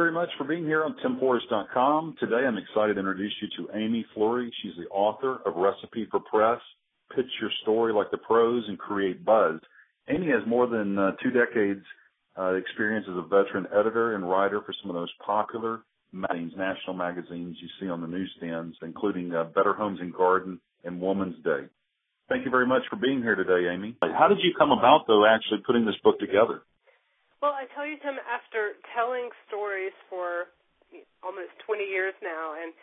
very much for being here on TimPorters.com. Today I'm excited to introduce you to Amy Flurry. She's the author of Recipe for Press, Pitch Your Story Like the Pros and Create Buzz. Amy has more than 2 decades experience as a veteran editor and writer for some of the most popular magazines, national magazines you see on the newsstands, including Better Homes and Garden and Woman's Day. Thank you very much for being here today, Amy. How did you come about, though, actually putting this book together? Well, I tell you, Tim, after telling stories for almost 20 years now and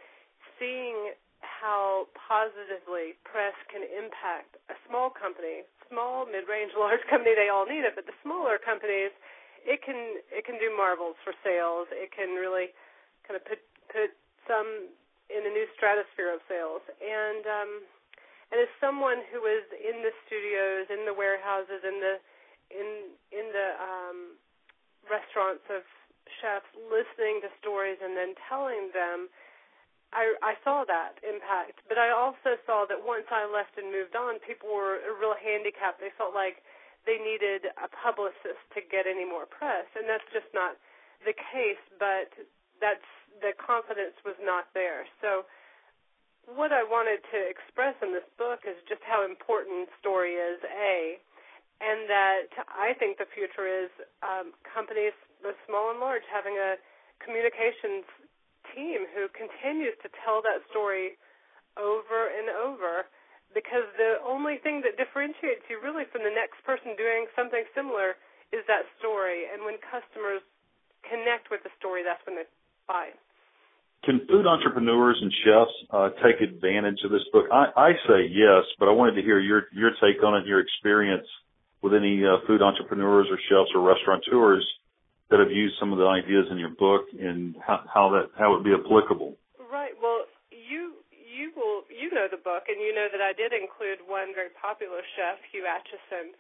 seeing how positively press can impact a small company, small, mid-range, large company, they all need it, but the smaller companies, it can do marvels for sales. It can really kind of put some in a new stratosphere of sales. And as someone who was in the studios, in the warehouses, in the restaurants of chefs, listening to stories and then telling them, I saw that impact. But I also saw that once I left and moved on, people were real handicapped. They felt like they needed a publicist to get any more press, and that's just not the case, but the confidence was not there. So what I wanted to express in this book is just how important story is, and that I think the future is companies, both small and large, having a communications team who continues to tell that story over and over, because the only thing that differentiates you really from the next person doing something similar is that story. And when customers connect with the story, that's when they buy. Can food entrepreneurs and chefs take advantage of this book? I say yes, but I wanted to hear your take on it, your experience with any food entrepreneurs or chefs or restaurateurs that have used some of the ideas in your book and how it would be applicable. Right. Well, you know the book, and you know that I did include one very popular chef, Hugh Acheson,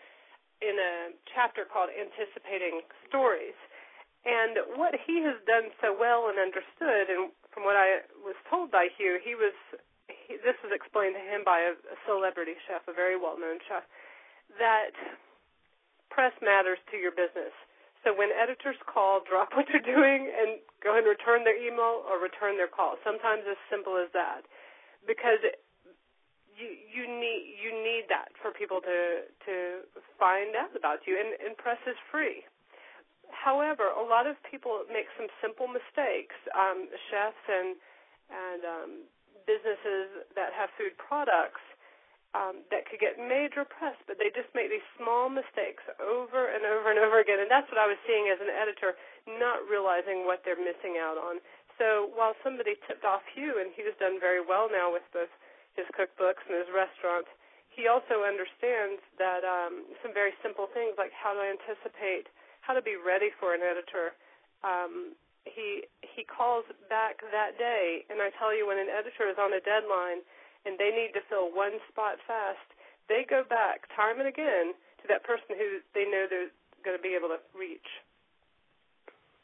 in a chapter called Anticipating Stories. And what he has done so well and understood, and from what I was told by Hugh, this was explained to him by a celebrity chef, a very well-known chef, that press matters to your business. So when editors call, drop what you're doing and go ahead and return their email or return their call. Sometimes as simple as that, because you need that for people to find out about you, and press is free. However, a lot of people make some simple mistakes. Chefs and businesses that have food products that could get major press, but they just make these small mistakes over and over and over again. And that's what I was seeing as an editor, not realizing what they're missing out on. So while somebody tipped off Hugh, and Hugh's done very well now with both his cookbooks and his restaurants, he also understands that some very simple things like how to anticipate, how to be ready for an editor. He calls back that day, and I tell you, when an editor is on a deadline and they need to fill one spot fast, they go back time and again to that person who they know they're going to be able to reach.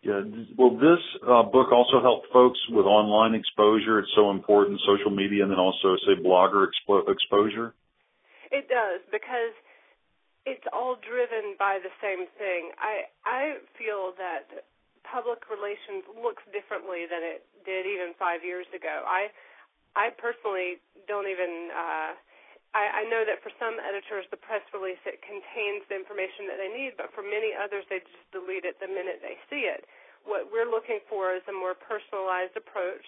Yeah. Will this book also help folks with online exposure? It's so important, social media, and then also, say, blogger exposure? It does, because it's all driven by the same thing. I feel that public relations looks differently than it did even 5 years ago. I personally don't even I know that for some editors the press release, it contains the information that they need, but for many others they just delete it the minute they see it. What we're looking for is a more personalized approach,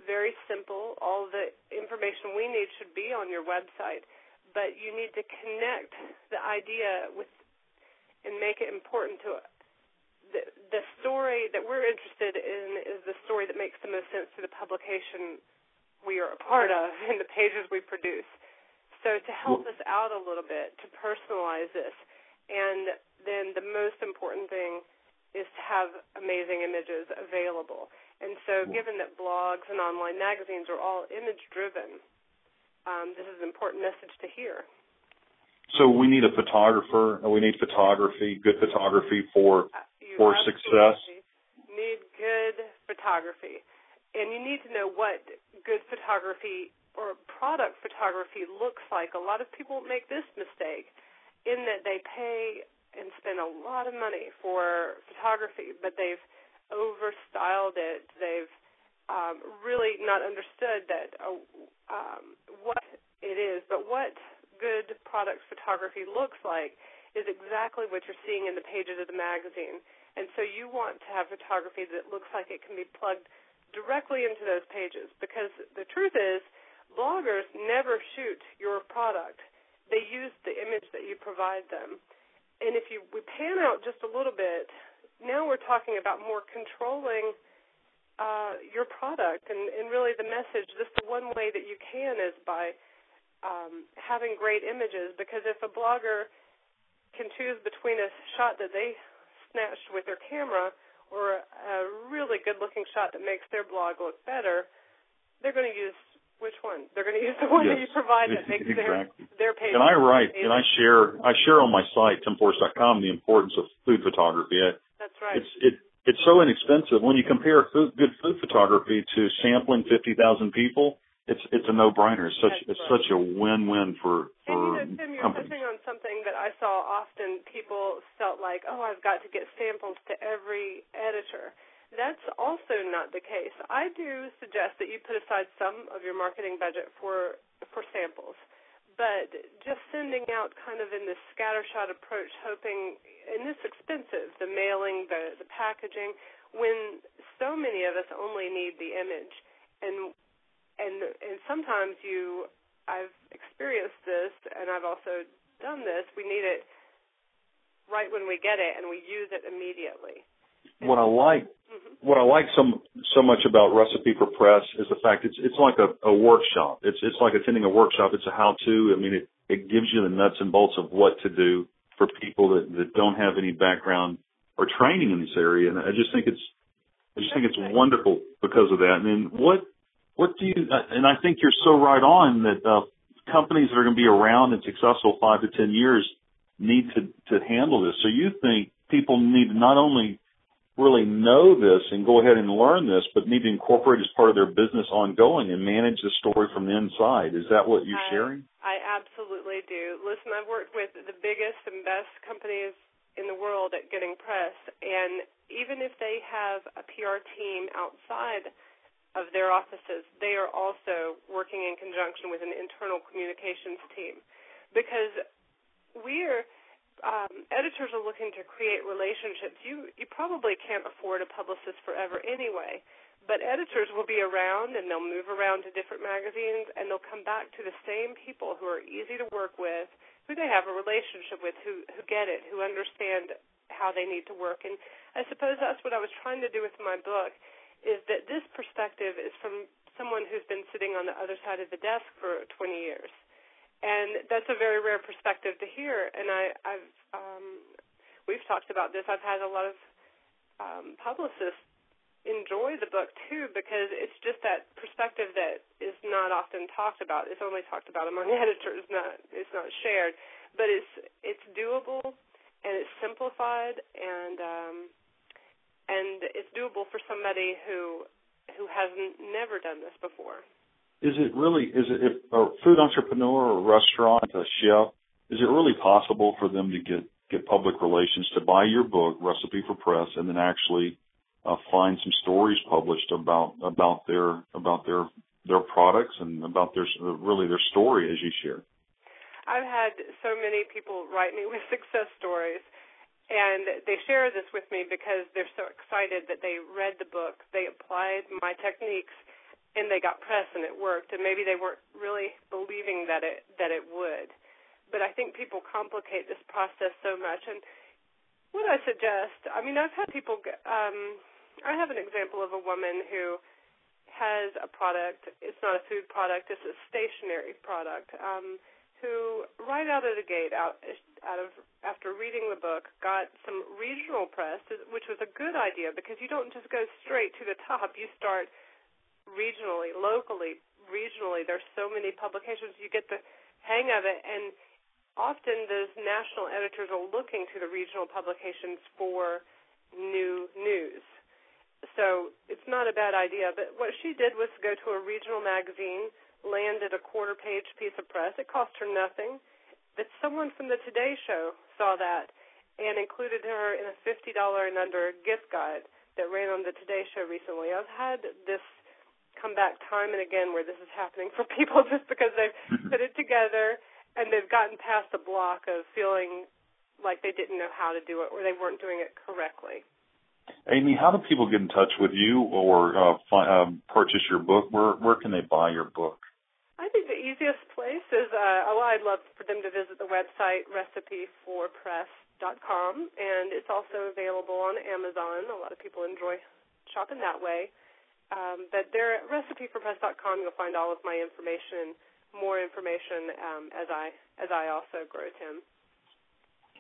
very simple. All the information we need should be on your website, but you need to connect the idea with and make it important to the story that we're interested in is the story that makes the most sense to the publication we are a part of and the pages we produce. So to help us out a little bit, to personalize this, and then the most important thing is to have amazing images available. And so given that blogs and online magazines are all image-driven, this is an important message to hear. So we need a photographer, and we need photography, good photography for success. Need good photography. And you need to know what good photography or product photography looks like. A lot of people make this mistake in that they pay and spend a lot of money for photography, but they've overstyled it. They've really not understood that what it is, but what good product photography looks like is exactly what you're seeing in the pages of the magazine. And so you want to have photography that looks like it can be plugged directly into those pages, because the truth is bloggers never shoot your product. They use the image that you provide them. And if we pan out just a little bit, now we're talking about more controlling your product and really the message. Just the one way that you can is by having great images, because if a blogger can choose between a shot that they snatched with their camera or a really good-looking shot that makes their blog look better, they're going to use which one? They're going to use the one that you provide that makes their page. And I write, and I share on my site, timforrest.com, the importance of food photography. That's right. It's so inexpensive. When you compare good food photography to sampling 50,000 people, it's a no-brainer. It's such a win-win for and Tim, you're companies. touching on something that I saw often. People felt like, I've got to get samples to every editor. That's also not the case. I do suggest that you put aside some of your marketing budget for samples, but just sending out kind of in this scattershot approach, hoping, and it's expensive, the mailing, the packaging, when so many of us only need the image. And sometimes I've experienced this, and I've also done this, we need it right when we get it, and we use it immediately. What I like so much about Recipe for Press is the fact it's like a workshop. It's like attending a workshop. It's a how-to. I mean, it gives you the nuts and bolts of what to do for people that don't have any background or training in this area. And I just think it's wonderful because of that. And then what do you? And I think you're so right on that companies that are going to be around and successful 5 to 10 years need to handle this. So you think people need to not only really know this and go ahead and learn this, but need to incorporate as part of their business ongoing and manage the story from the inside. Is that what you're sharing? I absolutely do. Listen, I've worked with the biggest and best companies in the world at getting press, and even if they have a PR team outside of their offices, they are also working in conjunction with an internal communications team, because editors are looking to create relationships. You probably can't afford a publicist forever anyway, but editors will be around, and they'll move around to different magazines, and they'll come back to the same people who are easy to work with, who they have a relationship with, who get it, who understand how they need to work. And I suppose that's what I was trying to do with my book, is that this perspective is from someone who's been sitting on the other side of the desk for 20 years. And that's a very rare perspective to hear. And we've talked about this. I've had a lot of publicists enjoy the book too, because it's just that perspective that is not often talked about. It's only talked about among editors. It's not shared. But it's doable, and it's simplified, and it's doable for somebody who hasn't never done this before. Is it if a food entrepreneur or restaurant, a chef, is it really possible for them to get public relations to buy your book, Recipe for Press, and then actually find some stories published about their products and about their story as you share? I've had so many people write me with success stories, and they share this with me because they're so excited that they read the book, they applied my techniques, and they got press and it worked. And maybe they weren't really believing that it would. But I think people complicate this process so much. And what I suggest, I've had people, I have an example of a woman who has a product. It's not a food product, it's a stationery product, who right out of the gate, after reading the book, got some regional press, which was a good idea, because you don't just go straight to the top. You start regionally, locally, regionally. There's so many publications. You get the hang of it, and often those national editors are looking to the regional publications for new news. So it's not a bad idea. But what she did was go to a regional magazine, landed a quarter-page piece of press. It cost her nothing. But someone from the Today Show saw that and included her in a $50 and under gift guide that ran on the Today Show recently. I've had this come back time and again where this is happening for people just because they've put it together and they've gotten past the block of feeling like they didn't know how to do it or they weren't doing it correctly. Amy, how do people get in touch with you or purchase your book? Where can they buy your book? I think the easiest place is, I'd love for them to visit the website recipeforpress.com, and it's also available on Amazon. A lot of people enjoy shopping that way. But there at recipeforpress.com, you'll find all of my information, more information as I also grow Tim.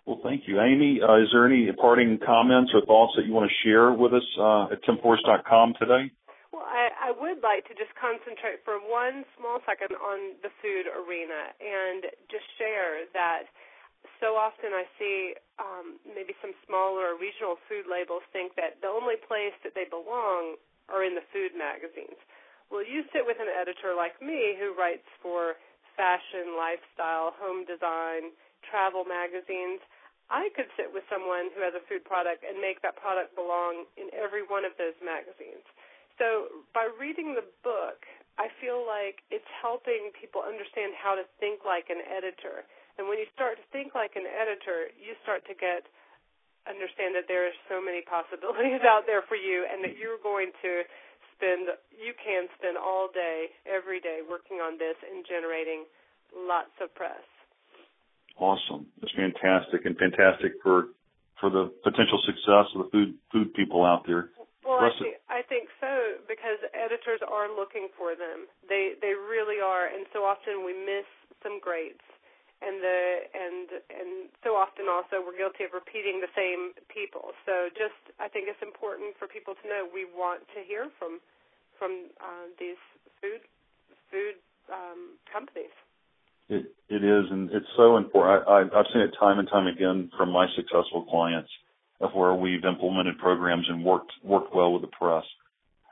Well, thank you. Amy, is there any parting comments or thoughts that you want to share with us at timforce.com today? Well, I would like to just concentrate for one small second on the food arena and just share that so often I see maybe some smaller regional food labels think that the only place that they belong are in the food magazines. Well, you sit with an editor like me who writes for fashion, lifestyle, home design, travel magazines. I could sit with someone who has a food product and make that product belong in every one of those magazines. So by reading the book, I feel like it's helping people understand how to think like an editor. And when you start to think like an editor, you start to understand that there are so many possibilities out there for you and that you can spend all day, every day working on this and generating lots of press. Awesome. That's fantastic, and fantastic for the potential success of the food people out there. Well, I think so, because editors are looking for them. They really are, and so often we miss some greats. And so often also we're guilty of repeating the same people. So I think it's important for people to know we want to hear from these food companies. It is, and it's so important. I've seen it time and time again from my successful clients of where we've implemented programs and worked well with the press.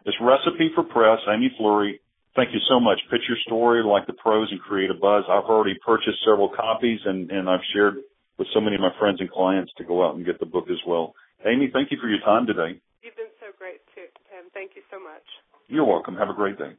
It's Recipe for Press, Amy Flurry. Thank you so much. Pitch your story like the pros and create a buzz. I've already purchased several copies, and I've shared with so many of my friends and clients to go out and get the book as well. Amy, thank you for your time today. You've been so great, too, Tim. Thank you so much. You're welcome. Have a great day.